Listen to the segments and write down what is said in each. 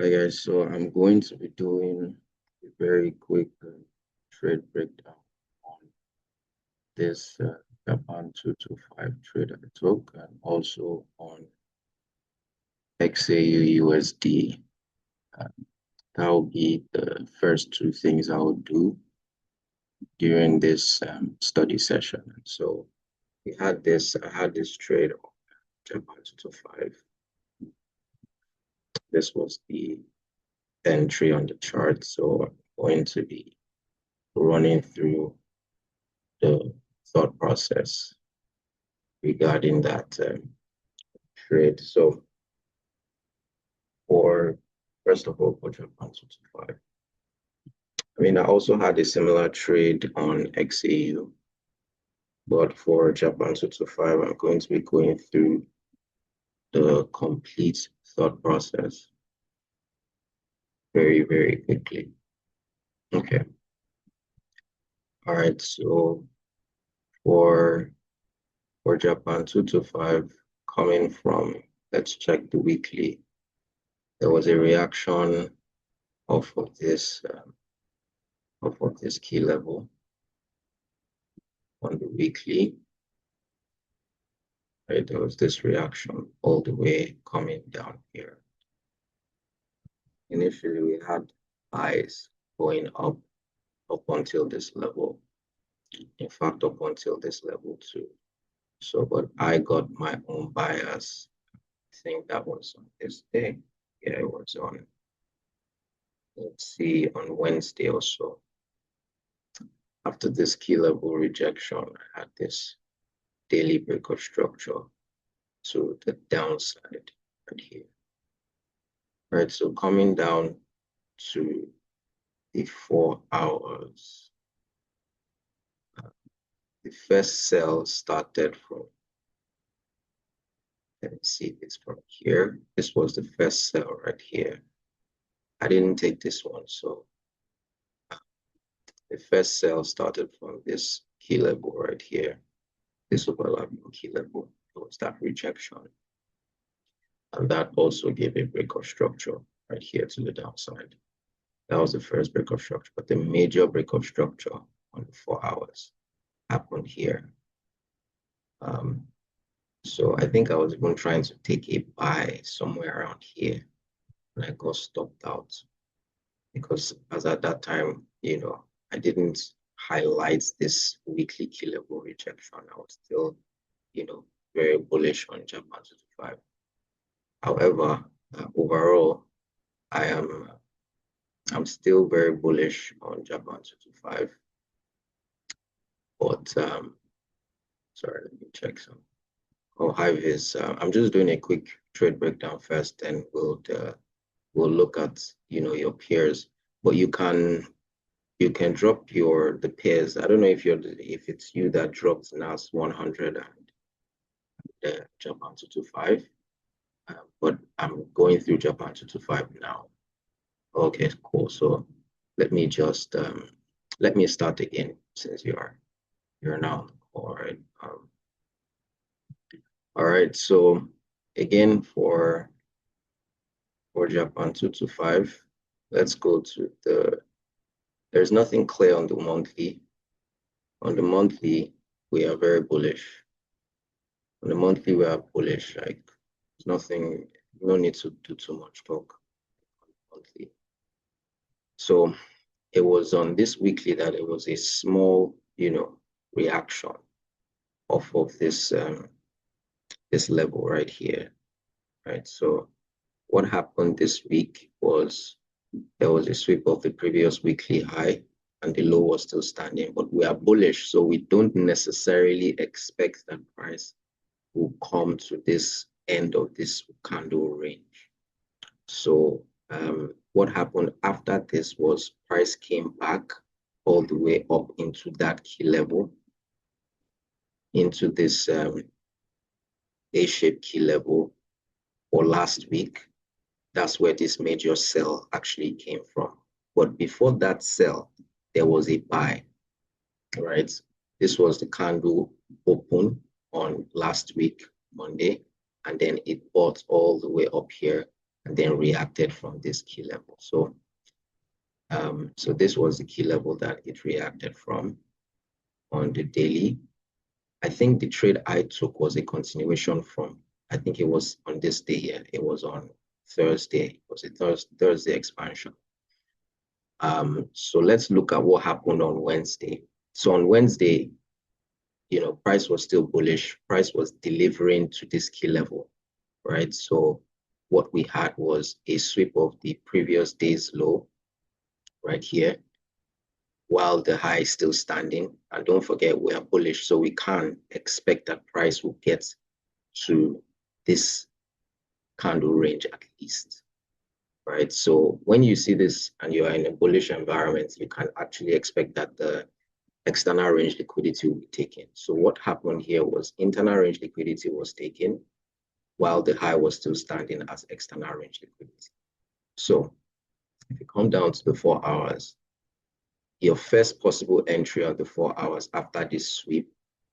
Hi guys, so I'm going to be doing a very quick trade breakdown on this Japan 225 trade I took and also on XAU USD. Uh, that will be the first two things I will do during this study session. So I had this trade on Japan 225. This was the entry on the chart, so I'm going to be running through the thought process regarding that trade. So for first of all, for Japan 225, I mean, I also had a similar trade on XAU, but for Japan 225, I'm going to be going through the complete thought process very, very quickly. Okay. All right. So for Japan 225, coming from, let's check the weekly. There was a reaction off of this key level on the weekly, right? There was this reaction all the way coming down here. Initially, we had highs going up until this level. In fact, up until this level too. So, but I got my own bias. I think that was on this day. Yeah, it was on, let's see, on Wednesday or so. After this key level rejection, I had this daily break of structure to the downside right here. Right, so coming down to the 4 hours, the first sell started from, let me see, it's from here. This was the first sell right here. I didn't take this one, so the first sell started from this key level right here. This overlapping key level, it was that rejection. And that also gave a break of structure right here to the downside. That was the first break of structure, but the major break of structure on the 4 hours happened here. So I think I was even trying to take a buy somewhere around here, and I got stopped out because as at that time, I didn't highlight this weekly key level rejection. I was still, very bullish on Japan 225. However, overall, I'm still very bullish on Japan 225. But sorry, let me check some. Oh, hi Viz. I'm just doing a quick trade breakdown first, and we'll look at your peers. But you can drop the pairs. I don't know if it's you that dropped NAS 100 and Japan 225. But I'm going through Japan 225 now. Okay, cool. So let me just let me start again since you're now all right. All right. So again for Japan 225, let's go to there's nothing clear on the monthly. On the monthly, we are very bullish. On the monthly, we are bullish. Like there's nothing, no need to do too much talk on the monthly. So it was on this weekly that it was a small, reaction off of this this level right here, right? So what happened this week was there was a sweep of the previous weekly high and the low was still standing, but we are bullish, so we don't necessarily expect that price will come to this end of this candle range. So what happened after this was price came back all the way up into that key level, into this A-shaped key level for last week. That's where this major sell actually came from. But before that sell, there was a buy, right? This was the candle open on last week, Monday, and then it bought all the way up here and then reacted from this key level. So this was the key level that it reacted from on the daily. I think the trade I took was a continuation from, I think it was on this day here. It was on Thursday. It was a Thursday expansion. So let's look at what happened on Wednesday. So on Wednesday, price was still bullish. Price was delivering to this key level, right? So what we had was a sweep of the previous day's low right here, while the high is still standing. And don't forget, we are bullish, so we can expect that price will get to this candle range at least, right? So when you see this and you are in a bullish environment, you can actually expect that the external range liquidity will be taken. So what happened here was internal range liquidity was taken while the high was still standing as external range liquidity. So if you come down to the 4 hours, your first possible entry on the 4 hours after this sweep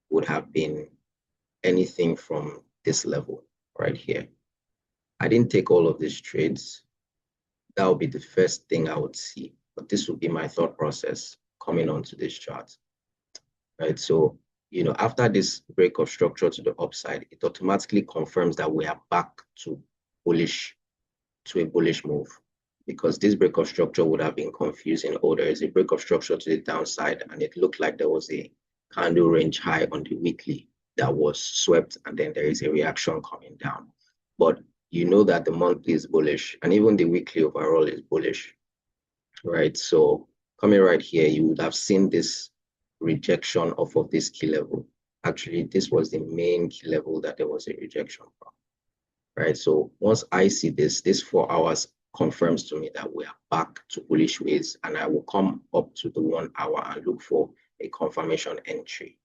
would have been anything from this level right here. I didn't take all of these trades. That would be the first thing I would see, but this would be my thought process coming onto this chart, right? So, after this break of structure to the upside, it automatically confirms that we are back to a bullish move, because this break of structure would have been confusing. Oh, there is a break of structure to the downside, and it looked like there was a candle range high on the weekly that was swept, and then there is a reaction coming down. But you know that the monthly is bullish, and even the weekly overall is bullish, right? So coming right here, you would have seen this rejection off of this key level. Actually, this was the main key level that there was a rejection from, right? So once I see this 4 hours confirms to me that we are back to bullish ways, and I will come up to the 1 hour and look for a confirmation entry.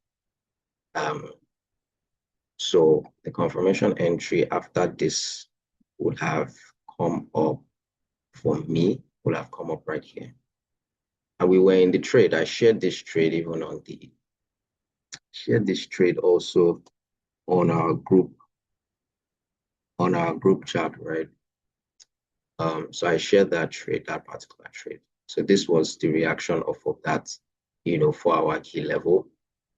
So the confirmation entry after this would have come up for me, would have come up right here. And we were in the trade. I shared this trade even on also on our group chat, right? So I shared that particular trade. So this was the reaction of that, 4 hour key level.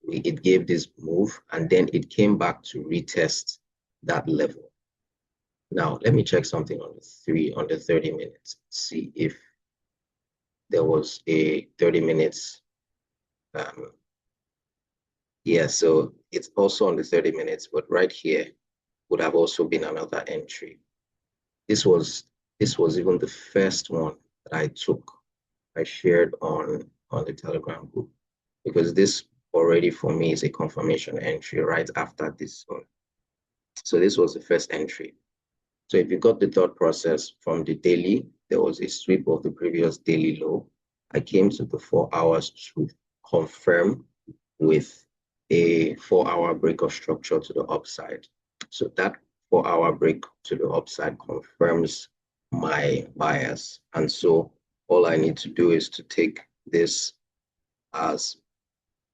It gave this move, and then it came back to retest that level. Now, let me check something on the 30 minutes, see if there was a 30 minutes. Yeah, so it's also on the 30 minutes, but right here would have also been another entry. This was even the first one that I shared on the Telegram group, because this already for me is a confirmation entry right after this one. So this was the first entry. So if you got the thought process from the daily, there was a sweep of the previous daily low. I came to the 4 hours to confirm with a 4 hour break of structure to the upside. So that 4 hour break to the upside confirms my bias. And so all I need to do is to take this as,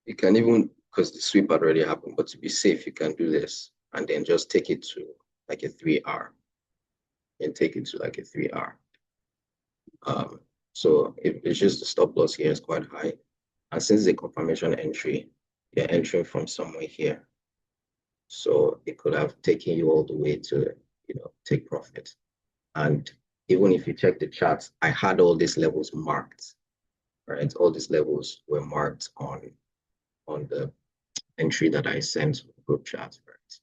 you can even, because the sweep had already happened, but to be safe, you can do this and then just take it to like a 3R. And take it to like a 3R. So if it's just the stop loss here is quite high. And since the confirmation entry, you're entering from somewhere here. So it could have taken you all the way to, take profit. And even if you check the charts, I had all these levels marked, right? All these levels were marked on the entry that I sent to the group chat, right?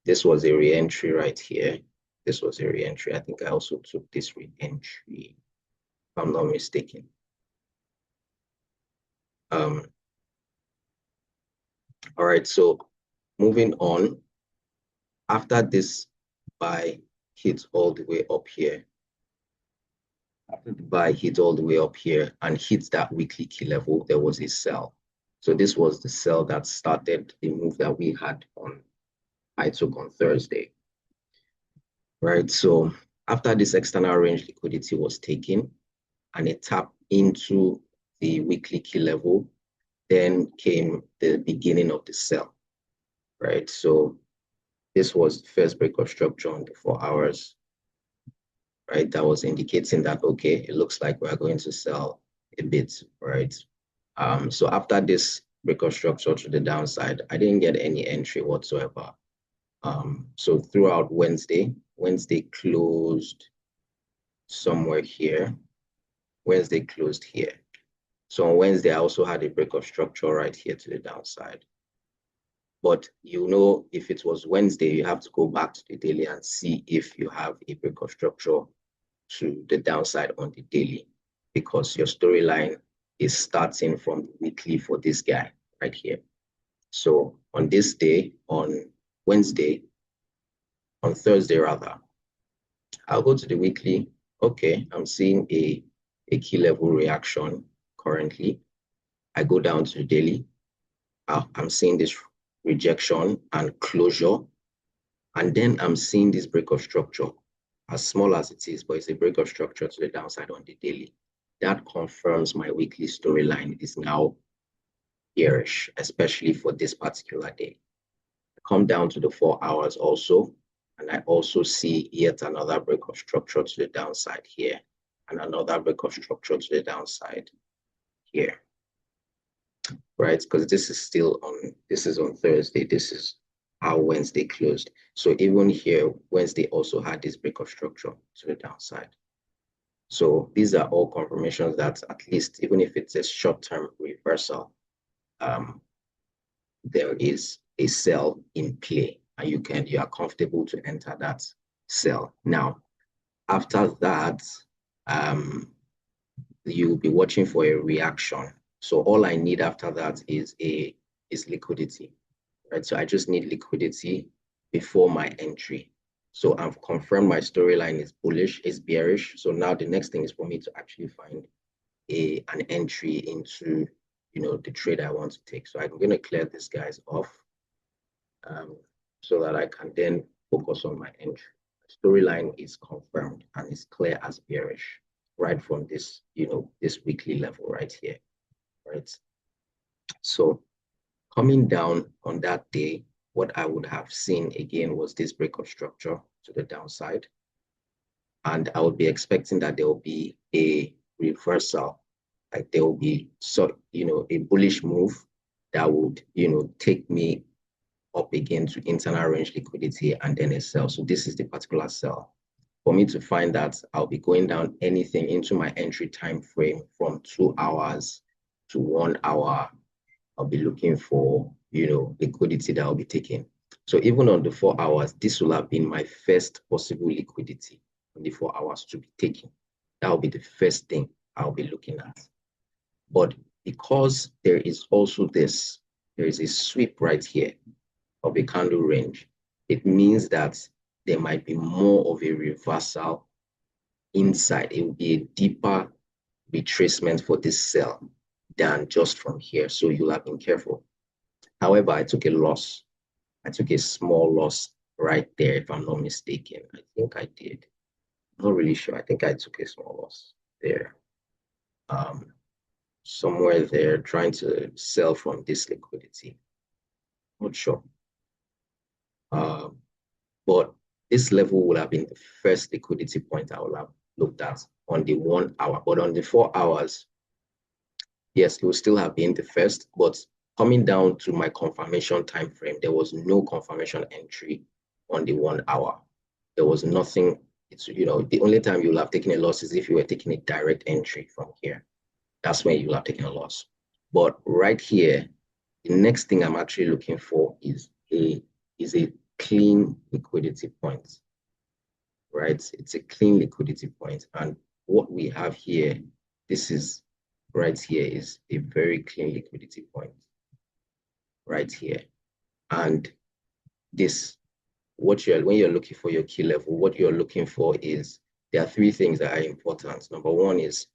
This was a re-entry right here. This was a re-entry. I think I also took this re-entry, if I'm not mistaken. All right, so moving on, after this buy hits all the way up here, after the buy hit all the way up here and hits that weekly key level, there was a sell. So this was the sell that started the move that I took on Thursday, right? So after this external range liquidity was taken and it tapped into the weekly key level, then came the beginning of the sell, right? So this was the first break of structure on the 4 hours. right? That was indicating that, okay, it looks like we're going to sell a bit, right? So after this breakout structure to the downside, I didn't get any entry whatsoever. So throughout Wednesday closed somewhere here. Wednesday closed here. So on Wednesday, I also had a breakout structure right here to the downside. But you know, if it was Wednesday, you have to go back to the daily and see if you have a breakout structure to the downside on the daily, because your storyline is starting from the weekly for this guy right here. So on this day, on Wednesday, on Thursday rather, I'll go to the weekly. Okay, I'm seeing a key level reaction currently. I go down to the daily. I'm seeing this rejection and closure. And then I'm seeing this breakout structure, as small as it is, but it's a breakout structure to the downside on the daily. That confirms my weekly storyline is now bearish, especially for this particular day. I come down to the 4 hours also, and I also see yet another breakout structure to the downside here, and another breakout structure to the downside here, right? Because this is on Thursday. This is how Wednesday closed. So even here, Wednesday also had this breakout structure to the downside. So these are all confirmations that at least, even if it's a short-term reversal, there is a sell in play, and you are comfortable to enter that sell. Now, after that, you'll be watching for a reaction. So all I need after that is liquidity, right? So I just need liquidity before my entry. So I've confirmed my storyline is bullish, is bearish. So now the next thing is for me to actually find an entry into, the trade I want to take. So I'm going to clear these guys off, so that I can then focus on my entry. Storyline is confirmed and is clear as bearish right from this, this weekly level right here, right? So coming down on that day, what I would have seen again was this breakout structure to the downside. And I would be expecting that there will be a reversal, like there will be a bullish move that would, take me up again to internal range liquidity and then a sell. So this is the particular sell. For me to find that, I'll be going down anything into my entry time frame from 2 hours to 1 hour. I'll be looking for, liquidity that I'll be taking. So even on the 4 hours, this will have been my first possible liquidity on the 4 hours to be taken. That will be the first thing I'll be looking at. But because there is also this, there is a sweep right here of a candle range, it means that there might be more of a reversal inside. It will be a deeper retracement for this sell than just from here. So you'll have been careful. However, I took a loss. I took a small loss right there, if I'm not mistaken. I think I did. I'm not really sure. I think I took a small loss there. Somewhere there, trying to sell from this liquidity. Not sure. But this level would have been the first liquidity point I would have looked at on the 1 hour. But on the 4 hours, yes, it would still have been the first, but coming down to my confirmation time frame, there was no confirmation entry on the 1 hour. There was nothing. It's, the only time you'll have taken a loss is if you were taking a direct entry from here. That's when you'll have taken a loss. But right here, the next thing I'm actually looking for is a clean liquidity point, right? It's a clean liquidity point. And what we have here, this is right here, is a very clean liquidity point right here. And this, when you're looking for your key level, what you're looking for is, there are 3 things that are important. Number 1 is,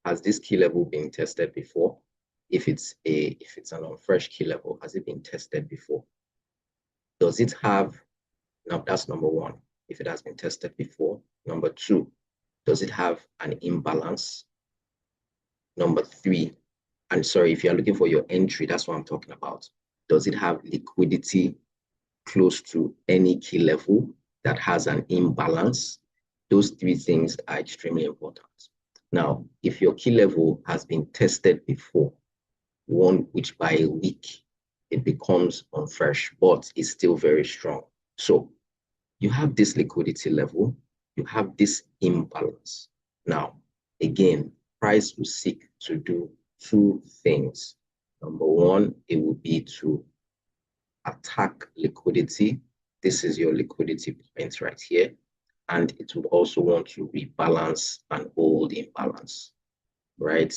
has this key level been tested before? If it's an unfresh key level, has it been tested before? Does it have, now that's number 1, if it has been tested before. Number 2, does it have an imbalance? Number 3, and sorry, if you're looking for your entry, that's what I'm talking about. Does it have liquidity close to any key level that has an imbalance? Those three things are extremely important. Now, if your key level has been tested before, one which by a week it becomes unfresh, but it's still very strong. So you have this liquidity level, you have this imbalance. Now, again, price will seek to do two things. Number one, it will be to attack liquidity. This is your liquidity point right here. And it would also want to rebalance and hold imbalance, right?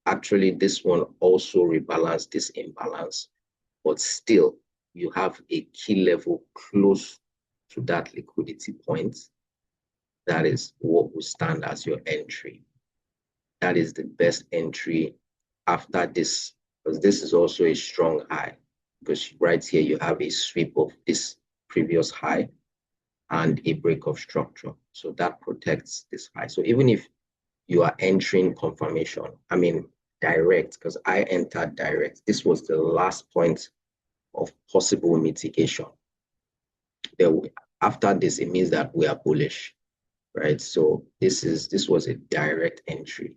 Actually, this one also rebalance this imbalance, but still you have a key level close to that liquidity point. That is what will stand as your entry. That is the best entry after this, because this is also a strong high, because right here you have a sweep of this previous high and a break of structure. So that protects this high. So even if you are entering confirmation, I mean direct, because I entered direct, this was the last point of possible mitigation. After this, it means that we are bullish, right? So this was a direct entry.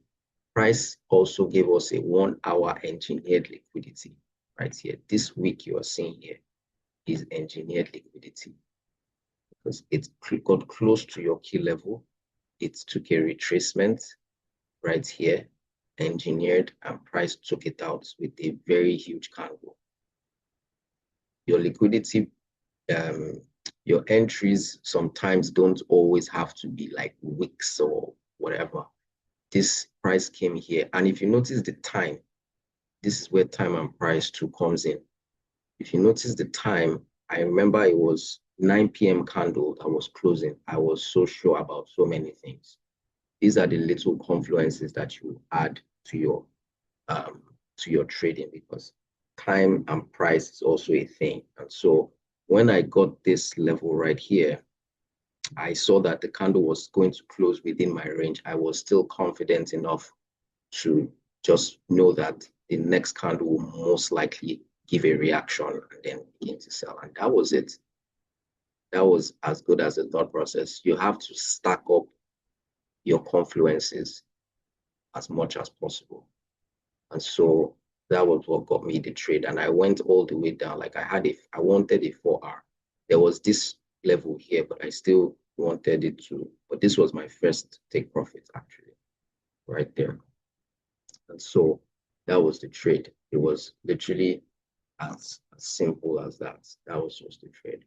Price also gave us a 1 hour engineered liquidity right here. This week you are seeing here is engineered liquidity because it got close to your key level. It took a retracement right here, engineered, and price took it out with a very huge candle. Your liquidity, your entries sometimes don't always have to be like weeks or whatever. This price came here, and if you notice the time, this is where time and price too comes in. If you notice the time, I remember it was 9 p.m. candle that was closing. I was so sure about so many things. These are the little confluences that you add to your trading, because time and price is also a thing. And so when I got this level right here, I saw that the candle was going to close within my range. I was still confident enough to just know that the next candle will most likely give a reaction and then begin to sell. And that was it. That was as good as a thought process. You have to stack up your confluences as much as possible. And so that was what got me the trade. And I went all the way down. Like I wanted a 4 hour. There was this level here, but I still wanted it to, but this was my first take profit actually, right there. And so that was the trade. It was literally as simple as that. That was just the trade.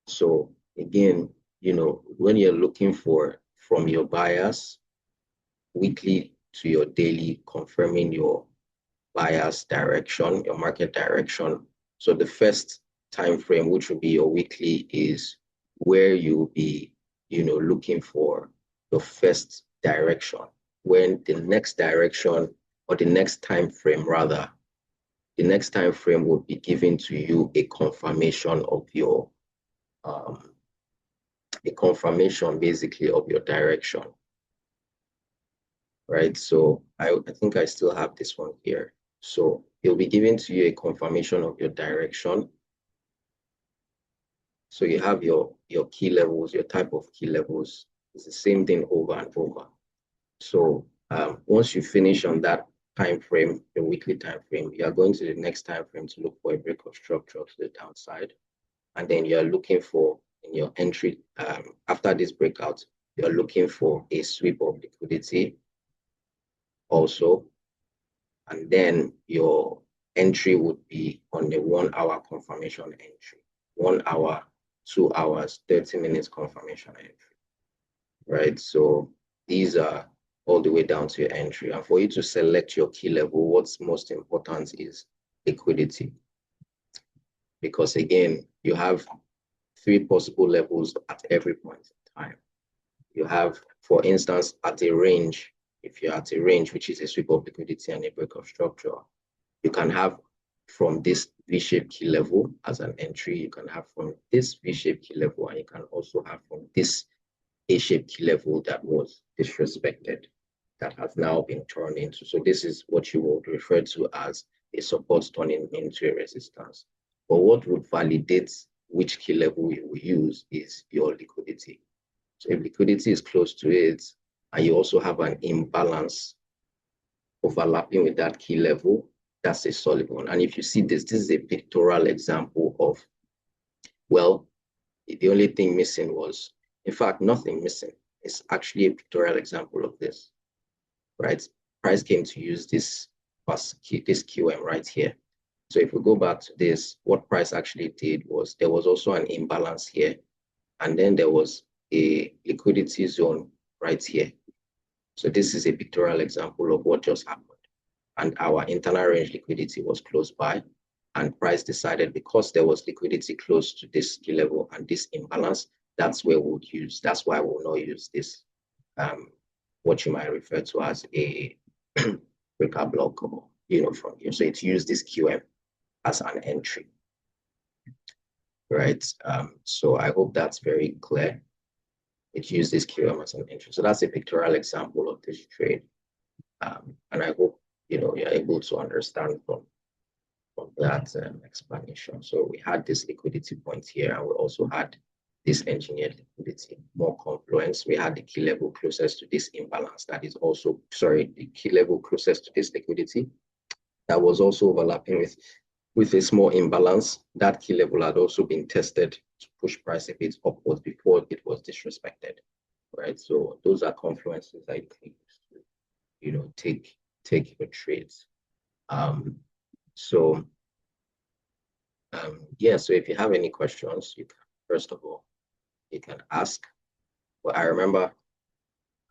So again, when you're looking for from your bias weekly to your daily, confirming your bias direction, your market direction. So the first time frame, which will be your weekly, is where you'll be, looking for the first direction. When the next direction, or the next time frame rather, the next time frame will be giving to you a confirmation of your basically of your direction, right? So I think I still have this one here. So it'll be giving to you a confirmation of your direction. So you have your key levels, your type of key levels. It's the same thing over and over. So once you finish on that time frame, your weekly time frame, you are going to the next time frame to look for a break of structure to the downside. And then you're looking for, in your entry, after this breakout, you're looking for a sweep of liquidity also. And then your entry would be on the 1 hour confirmation entry. 1 hour, 2 hours, 30 minutes confirmation entry, right? So these are all the way down to your entry. And for you to select your key level, what's most important is liquidity. Because again, you have 3 possible levels at every point in time. You have, for instance, at a range, if you're at a range, which is a sweep of liquidity and a break of structure, you can have from this V-shaped key level as an entry, you can have from this V-shaped key level, and you can also have from this A-shaped key level that was disrespected, that has now been turned into. So this is what you would refer to as a support turning into a resistance. But what would validate which key level you will use is your liquidity. So if liquidity is close to it, and you also have an imbalance overlapping with that key level, that's a solid one. And if you see this is a pictorial example of, well, the only thing missing was, in fact, nothing missing. It's actually a pictorial example of this, right? Price came to use this QM right here. So if we go back to this, what price actually did was there was also an imbalance here, and then there was a liquidity zone right here. So this is a pictorial example of what just happened. And our internal range liquidity was close by, and price decided because there was liquidity close to this key level and this imbalance, that's where we'll use. That's why we'll not use this, what you might refer to as a breaker block, or from here. So it's used this QM as an entry, right? So I hope that's very clear. It used this QM as an entry. So that's a pictorial example of this trade. And I hope you're able to understand from that explanation. So we had this liquidity point here, and we also had this engineered liquidity, more confluence. We had the key level closest to this imbalance that is also, sorry, the key level closest to this liquidity that was also overlapping with a small imbalance. That key level had also been tested to push price a bit upwards before it was disrespected, right? So those are confluences that you can take your trades. Yeah, so if you have any questions, you can, first of all, you can ask. Well, I remember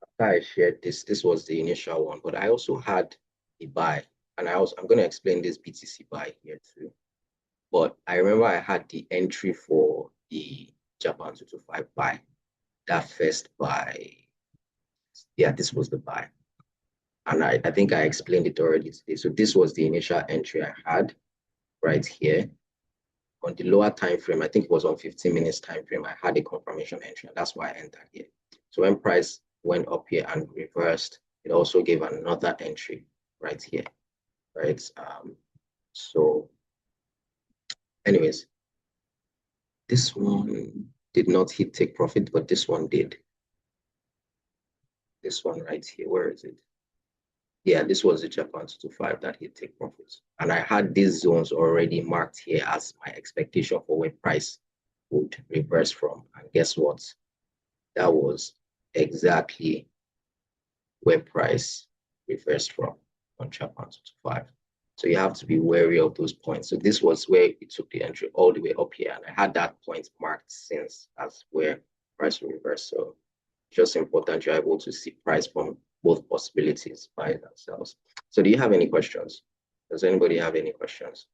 after I shared this was the initial one, but I also had a buy, and I'm going to explain this BTC buy here too. But I remember I had the entry for the Japan 225 buy, that first buy. Yeah, this was the buy. And I think I explained it already today. So this was the initial entry I had right here. On the lower time frame, I think it was on 15 minutes time frame, I had a confirmation entry, and that's why I entered here. So when price went up here and reversed, it also gave another entry right here, right? So anyways, this one did not hit take profit, but this one did. This one right here, where is it? Yeah, this was the Japan 225 that hit take profits. And I had these zones already marked here as my expectation for where price would reverse from. And guess what? That was exactly where price reversed from on Japan 225. So you have to be wary of those points. So this was where it took the entry all the way up here. And I had that point marked since as where price will reverse. So just important you're able to see price from both possibilities, buys and sells. So do you have any questions? Does anybody have any questions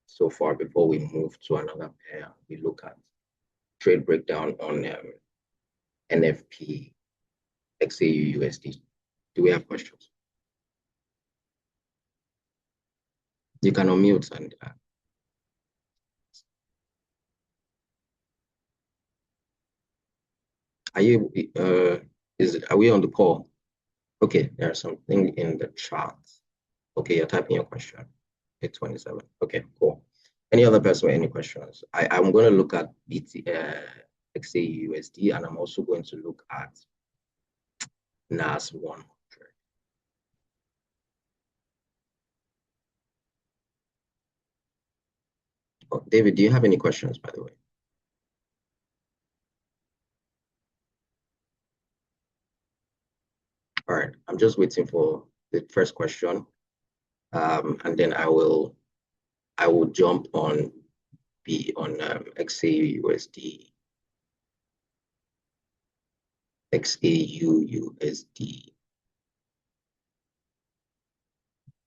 so far before we move to another pair? We look at trade breakdown on NFP, XAU, USD. Do we have questions? You can unmute and are you are we on the call? Okay, there's something in the chat. Okay, you're typing your question. 827. Okay, cool. Any other person with any questions? I'm going to look at XAU USD, and I'm also going to look at NAS 100. Oh, David, do you have any questions, by the way? All right, I'm just waiting for the first question, and then I will jump on XAU USD. XAU USD.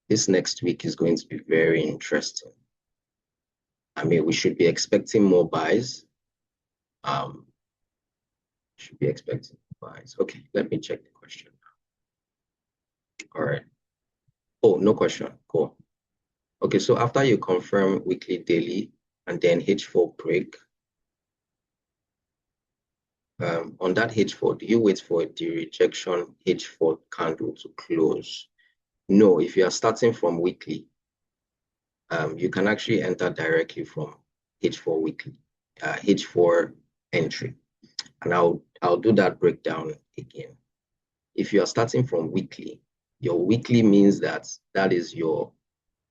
This next week is going to be very interesting. I mean, we should be expecting more buys. Should be expecting buys. Okay, let me check the question. All right. Oh, no question. Cool. Okay, so after you confirm weekly, daily, and then H4 break, on that H4, do you wait for the rejection H4 candle to close? No, if you are starting from weekly, you can actually enter directly from H4 weekly, H4 entry. And I'll do that breakdown again. If you are starting from weekly, your weekly means that is your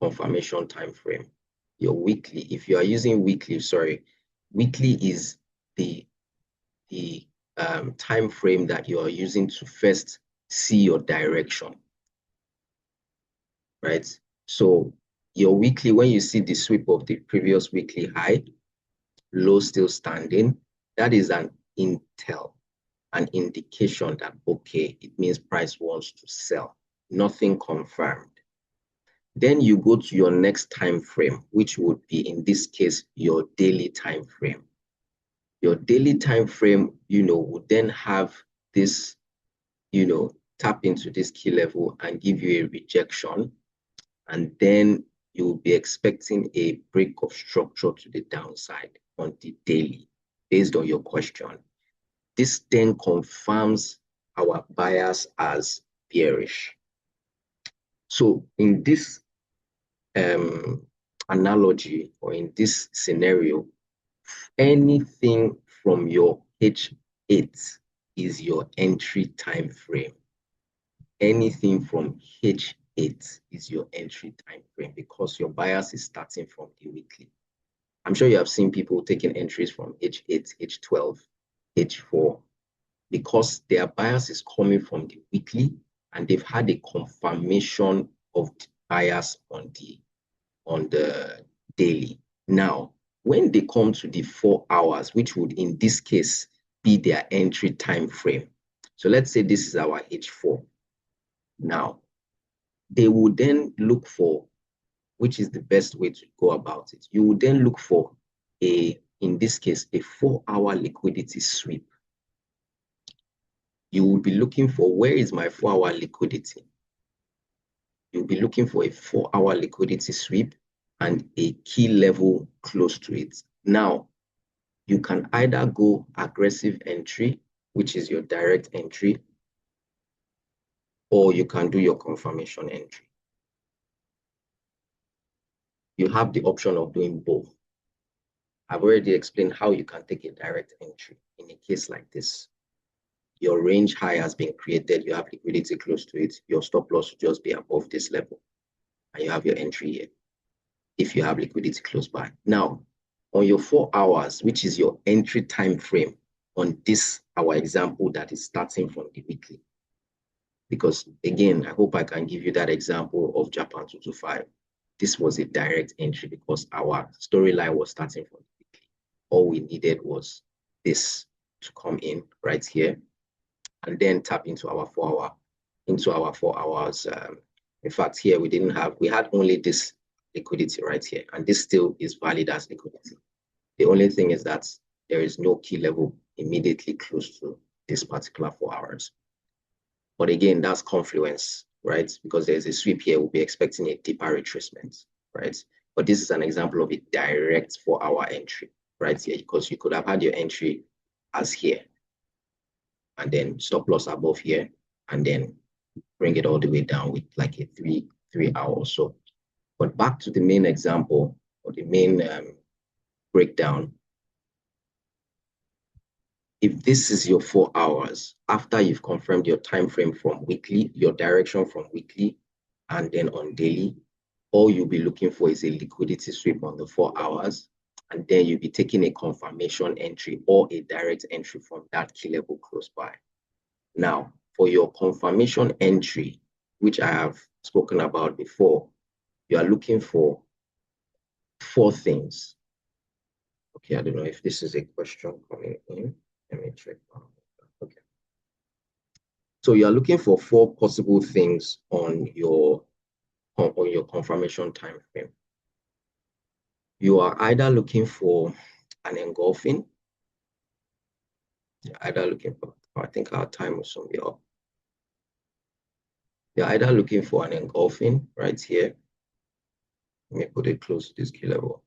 confirmation time frame. Your weekly, if you are using weekly, sorry, weekly is the time frame that you are using to first see your direction, right? So your weekly, when you see the sweep of the previous weekly high, low still standing, that is an intel, an indication that, okay, it means price wants to sell, nothing confirmed. Then you go to your next time frame, which would be, in this case, your daily time frame. Your daily time frame, would then have this, tap into this key level and give you a rejection. And then you'll be expecting a break of structure to the downside on the daily, based on your question. This then confirms our bias as bearish. So in this analogy, or in this scenario, anything from your H8 is your entry time frame. Anything from H8 is your entry time frame, because your bias is starting from the weekly. I'm sure you have seen people taking entries from H8, H12, H4, because their bias is coming from the weekly, and they've had a confirmation of the bias on the daily. Now, when they come to the 4 hours, which would in this case be their entry time frame. So let's say this is our H4. Now, they will then look for, which is the best way to go about it. You will then look for in this case, a 4-hour liquidity sweep. You will be looking for, where is my 4-hour liquidity? You'll be looking for a 4-hour liquidity sweep and a key level close to it. Now, you can either go aggressive entry, which is your direct entry, or you can do your confirmation entry. You have the option of doing both. I've already explained how you can take a direct entry in a case like this. Your range high has been created, you have liquidity close to it, your stop loss will just be above this level, and you have your entry here if you have liquidity close by. Now, on your 4 hours, which is your entry time frame on this, our example that is starting from the weekly. Because again, I hope I can give you that example of Japan 225. This was a direct entry because our storyline was starting from the weekly. All we needed was this to come in right here, and then tap into our 4 hours. In fact, here we had only this liquidity right here, and this still is valid as liquidity. The only thing is that there is no key level immediately close to this particular 4 hours. But again, that's confluence, right? Because there's a sweep here, we'll be expecting a deeper retracement, right? But this is an example of a direct 4-hour entry right here, because you could have had your entry as here, and then stop loss above here, and then bring it all the way down with like a three hour or so. But back to the main example, or the main breakdown. If this is your 4 hours, after you've confirmed your time frame from weekly, your direction from weekly, and then on daily, all you'll be looking for is a liquidity sweep on the 4 hours, and then you'll be taking a confirmation entry or a direct entry from that key level close by. Now, for your confirmation entry, which I have spoken about before, you are looking for 4 things. Okay, I don't know if this is a question coming in. Let me check. Okay. So you are looking for 4 possible things on your confirmation time frame. You are either looking for an engulfing. You're either looking for, I think our time will soon be up. You're either looking for an engulfing right here. Let me put it close to this key level.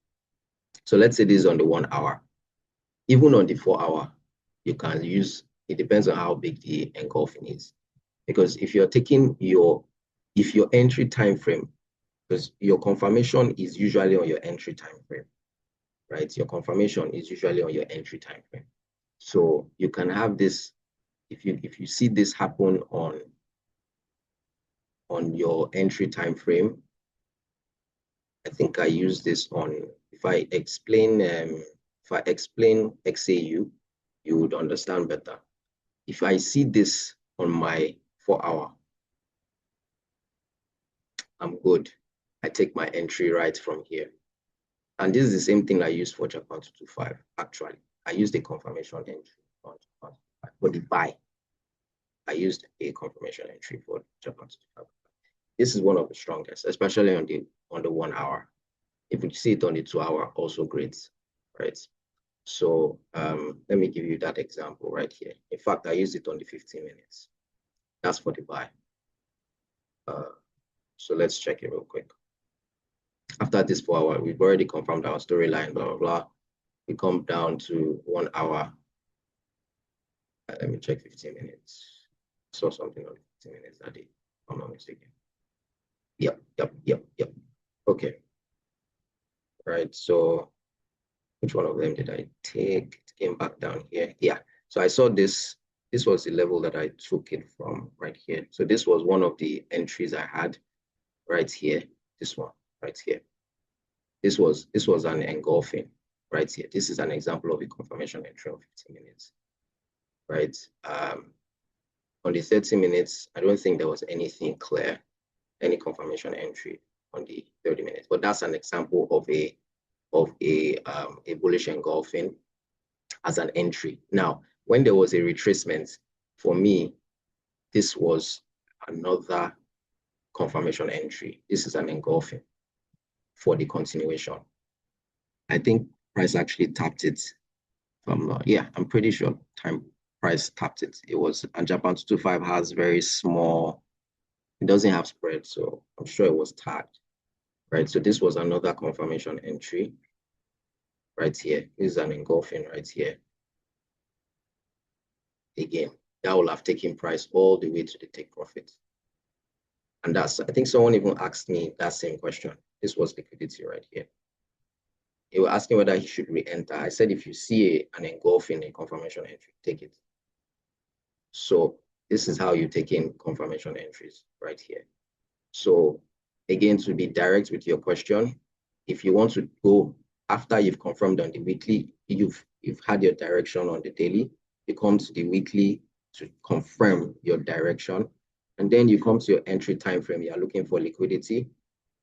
So let's say this is on the 1 hour. Even on the 4 hour, you can use, it depends on how big the engulfing is. Because if you're taking if your entry time frame, because your confirmation is usually on your entry time frame, right? Your confirmation is usually on your entry time frame. So you can have this, if you see this happen on your entry time frame. I think I use this on, if I explain XAU, you would understand better. If I see this on my 4-hour, I'm good. I take my entry right from here. And this is the same thing I use for Japan 225, actually. I used a confirmation entry on Japan 225. For the buy, I used a confirmation entry for Japan 225. This is one of the strongest, especially on the 1 hour. If you see it on the 2-hour, also great, right? So let me give you that example right here. In fact, I used it on the 15 minutes. That's for the buy. So let's check it real quick. After this 4-hour, we've already confirmed our storyline, blah, blah, blah. We come down to 1 hour. Let me check 15 minutes. I saw something on 15 minutes that day, if I'm not mistaken. Yep. Okay. Right. So which one of them did I take? It came back down here. Yeah. So I saw this. This was the level that I took it from right here. So this was one of the entries I had right here. This one right here. This was an engulfing right here. This is an example of a confirmation entry of 15 minutes. Right. On the 30 minutes, I don't think there was anything clear, any confirmation entry on the 30 minutes. But that's an example of a bullish engulfing as an entry. Now, when there was a retracement, for me, this was another confirmation entry. This is an engulfing for the continuation. I think price actually tapped it from, yeah, I'm pretty sure price tapped it. It was, and Japan 225 has very small, it doesn't have spread, so I'm sure it was tagged, right? So this was another confirmation entry right here. This is an engulfing right here. Again, that will have taken price all the way to the take profit. And that's, I think someone even asked me that same question. This was liquidity right here. They were asking whether he should re-enter. I said, if you see an engulfing, a confirmation entry, take it. So this is how you take in confirmation entries right here. So again, to be direct with your question, if you want to go after you've confirmed on the weekly, you've had your direction on the daily, you come to the weekly to confirm your direction. And then you come to your entry time frame, you're looking for liquidity,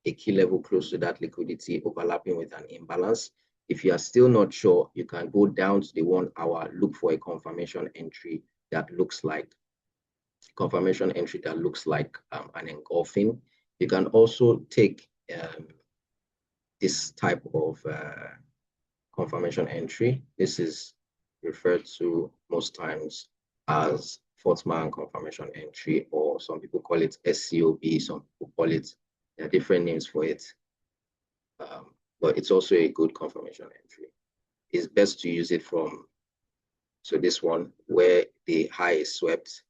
a key level close to that liquidity overlapping with an imbalance. If you are still not sure, you can go down to the 1 hour, look for a confirmation entry that looks like an engulfing. You can also take this type of confirmation entry. This is referred to most times as Fortman confirmation entry, or some people call it SCOB, some people call it, there are different names for it. But it's also a good confirmation entry. It's best to use it from, so this one where the high is swept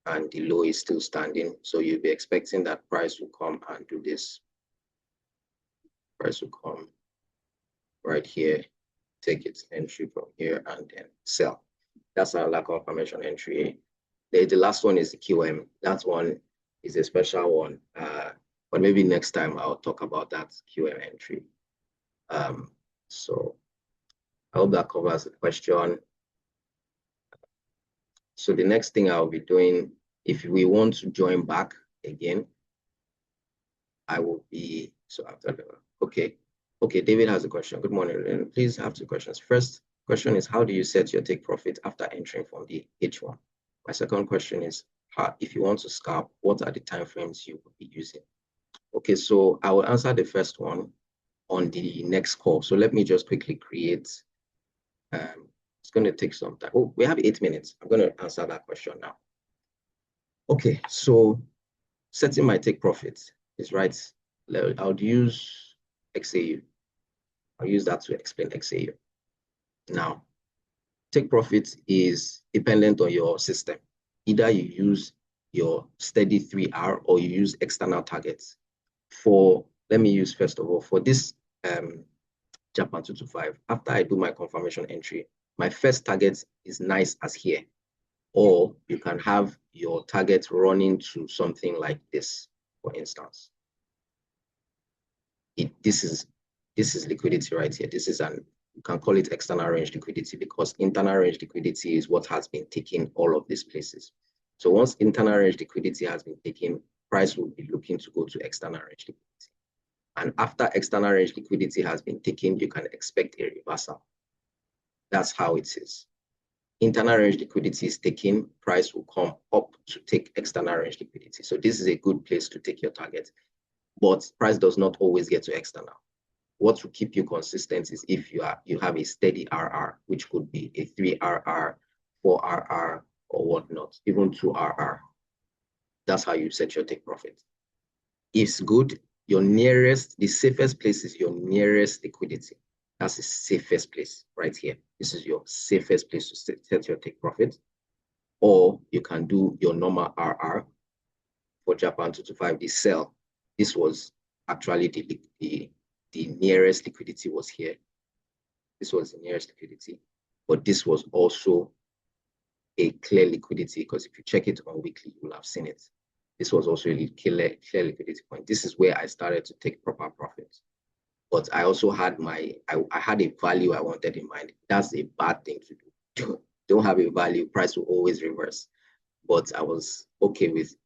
and the low is still standing. So you'll be expecting that price will come and do this. Price will come right here, take its entry from here and then sell. That's our confirmation entry. The last one is the QM. That one is a special one. But maybe next time I'll talk about that QM entry. So I hope that covers the question. So the next thing I'll be doing, if we want to join back again, I will be, so after the, okay, David has a question. Good morning, and please have 2 questions. First question is, how do you set your take profit after entering from the H1? My second question is, if you want to scalp, what are the timeframes you will be using? Okay, so I will answer the first one on the next call. So let me just quickly create, it's going to take some time. Oh, we have 8 minutes. I'm going to answer that question now. Okay, so setting my take profit is right. I'll use XAU. I'll use that to explain XAU. Now, take profit is dependent on your system. Either you use your steady 3R or you use external targets. Let me use first of all, for this Japan 225, after I do my confirmation entry, my first target is nice as here. Or you can have your target running to something like this, for instance. This is liquidity right here. This is you can call it external range liquidity, because internal range liquidity is what has been taking all of these places. So once internal range liquidity has been taken, price will be looking to go to external range liquidity. And after external range liquidity has been taken, you can expect a reversal. That's how it is. Internal range liquidity is taken, price will come up to take external range liquidity. So this is a good place to take your target. But price does not always get to external. What will keep you consistent is if you have a steady RR, which could be a 3RR, 4RR, or whatnot, even 2RR. That's how you set your take profit. It's good. The safest place is your nearest liquidity. That's the safest place right here. This is your safest place to set your take profit. Or you can do your normal RR. For JP225, the sell. This was actually the nearest liquidity was here. This was the nearest liquidity, but this was also a clear liquidity, because if you check it on weekly, you will have seen it. This was also a clear liquidity point. This is where I started to take proper profits. But I also had I had a value I wanted in mind. That's a bad thing to do. Don't have a value, price will always reverse. But I was okay with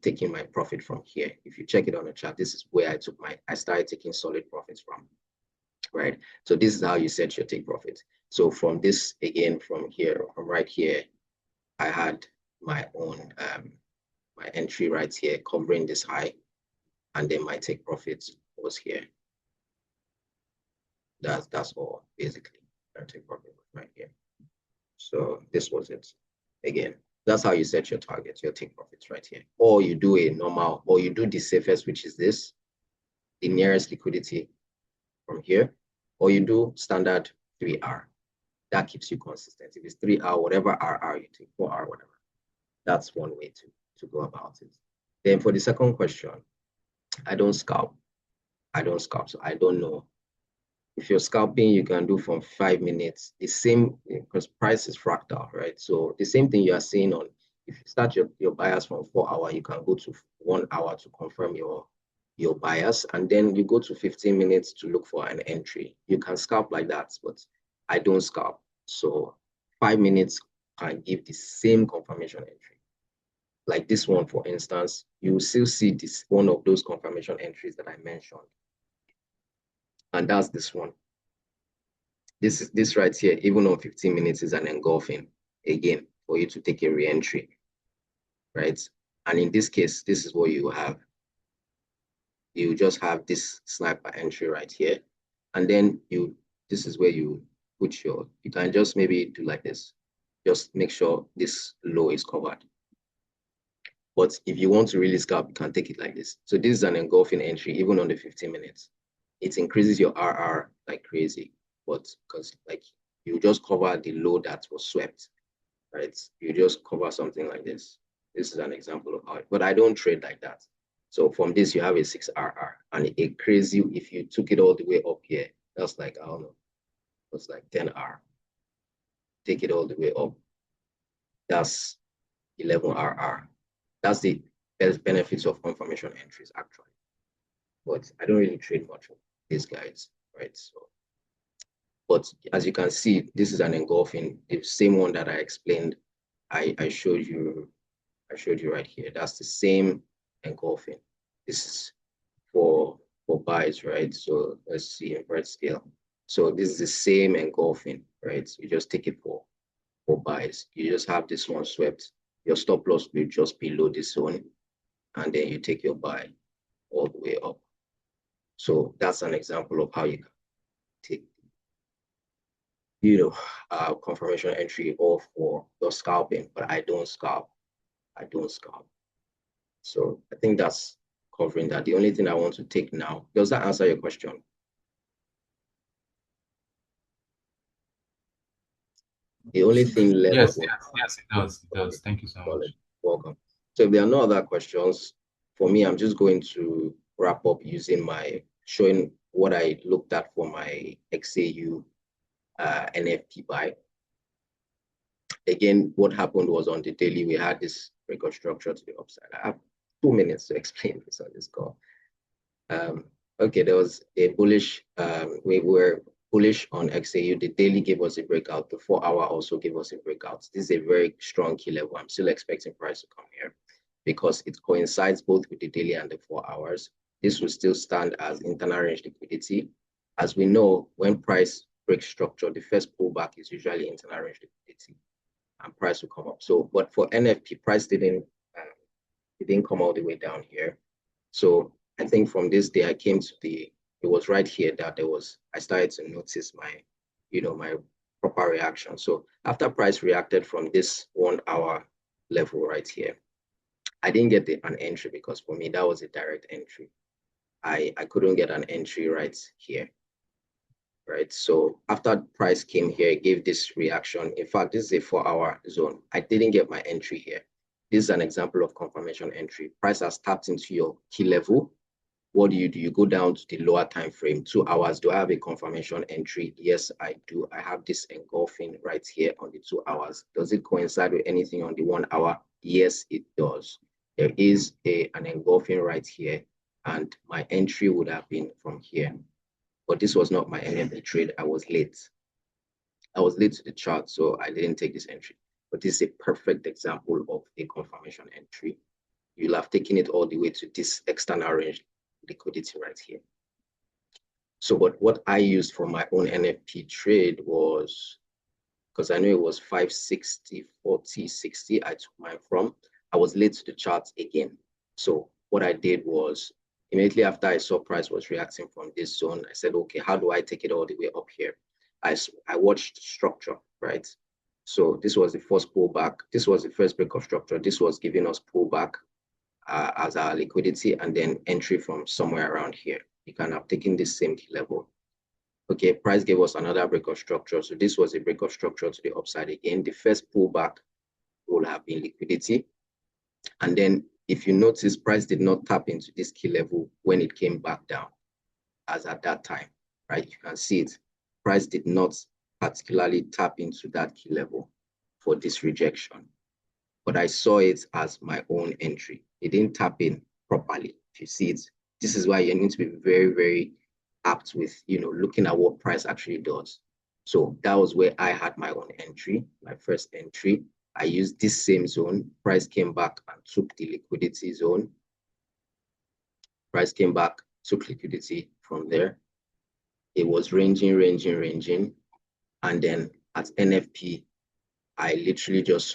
taken my profit from here. If you check it on the chart, this is where I started taking solid profits from, right? So this is how you set your take profit. So from this, again, from right here, I had my own, my entry right here covering this high, and then my take profit was here. That's all, basically. My take profit was right here. So this was it. Again, that's how you set your targets, your take profits right here. Or you do or you do the safest, which is this, the nearest liquidity from here, or you do standard 3R. That keeps you consistent. If it's 3R, whatever RR you take, 4R, whatever. That's one way to go about it. Then for the second question, I don't scalp. So I don't know. If you're scalping, you can do from 5 minutes. The same, because price is fractal, right? So the same thing you are seeing if you start your bias from 4 hours, you can go to 1 hour to confirm your bias, and then you go to 15 minutes to look for an entry. You can scalp like that, but I don't scalp. So 5 minutes can give the same confirmation entry. Like this one, for instance, you will still see this one of those confirmation entries that I mentioned. And that's this one. This right here, even on 15 minutes, is an engulfing, again, for you to take a re-entry, right? And in this case, this is what you have. You just have this sniper entry right here. And then this is where you put you can just maybe do like this. Just make sure this low is covered. But if you want to really scalp, you can take it like this. So this is an engulfing entry, even on the 15 minutes. It increases your RR like crazy, but because like you just cover the low that was swept, right? You just cover something like this. This is an example of how but I don't trade like that. So from this, you have a 6RR, and it crazy, if you took it all the way up here, that's like, I don't know, it's like 10R. Take it all the way up, that's 11RR. That's the best benefits of confirmation entries, actually. But I don't really trade much of these guys, right? So, but as you can see, this is an engulfing, the same one that I explained. I showed you right here. That's the same engulfing. This is for buys, right? So let's see invert scale. So this is the same engulfing, right? You just take it for buys. You just have this one swept. Your stop loss will just below this zone, and then you take your buy all the way up. So that's an example of how you can take, confirmation entry or for your scalping, but I don't scalp. So I think that's covering that. The only thing I want to take now, does that answer your question? The only thing left. Yes, it does. It does. Thank you so much. Welcome. So if there are no other questions, for me, I'm just going to wrap up using showing what I looked at for my XAU NFP buy. again, what happened was on the daily, we had this breakout structure to the upside. I have 2 minutes to explain this on this call. Okay, there was a bullish, we were bullish on XAU. The daily gave us a breakout. The 4-hour also gave us a breakout. This is a very strong key level. I'm still expecting price to come here because it coincides both with the daily and the 4 hours. This will still stand as internal range liquidity. As we know, when price breaks structure, the first pullback is usually internal range liquidity and price will come up. So, but for NFP, price didn't come all the way down here. So I think from this day I came to it was right here that I started to notice my proper reaction. So after price reacted from this 1 hour level right here, I didn't get an entry because for me, that was a direct entry. I couldn't get an entry right here, right? So after price came here, it gave this reaction. In fact, this is a 4-hour zone. I didn't get my entry here. This is an example of confirmation entry. Price has tapped into your key level. What do? You go down to the lower time frame, 2 hours. Do I have a confirmation entry? Yes, I do. I have this engulfing right here on the 2 hours. Does it coincide with anything on the 1 hour? Yes, it does. There is an engulfing right here, and my entry would have been from here. But this was not my NFP trade. I was late. I was late to the chart, so I didn't take this entry. But this is a perfect example of a confirmation entry. You'll have taken it all the way to this external range liquidity right here. So what I used for my own NFP trade was, because I knew it was 560, 40, 60, I took mine from. I was late to the charts again. So what I did was, immediately after I saw price was reacting from this zone, I said, okay, how do I take it all the way up here? I watched structure, right? So this was the first pullback. This was the first break of structure. This was giving us pullback as our liquidity and then entry from somewhere around here. You can have taken this same key level. Okay, price gave us another break of structure. So this was a break of structure to the upside again. The first pullback will have been liquidity. And then if you notice, price did not tap into this key level when it came back down as at that time, right? You can see it. Price did not particularly tap into that key level for this rejection, but I saw it as my own entry. It didn't tap in properly. If you see it, this is why you need to be very, very apt with, looking at what price actually does. So that was where I had my own entry, my first entry. I used this same zone. Price came back and took the liquidity zone. Price came back, took liquidity from there. It was ranging. And then at NFP, I literally just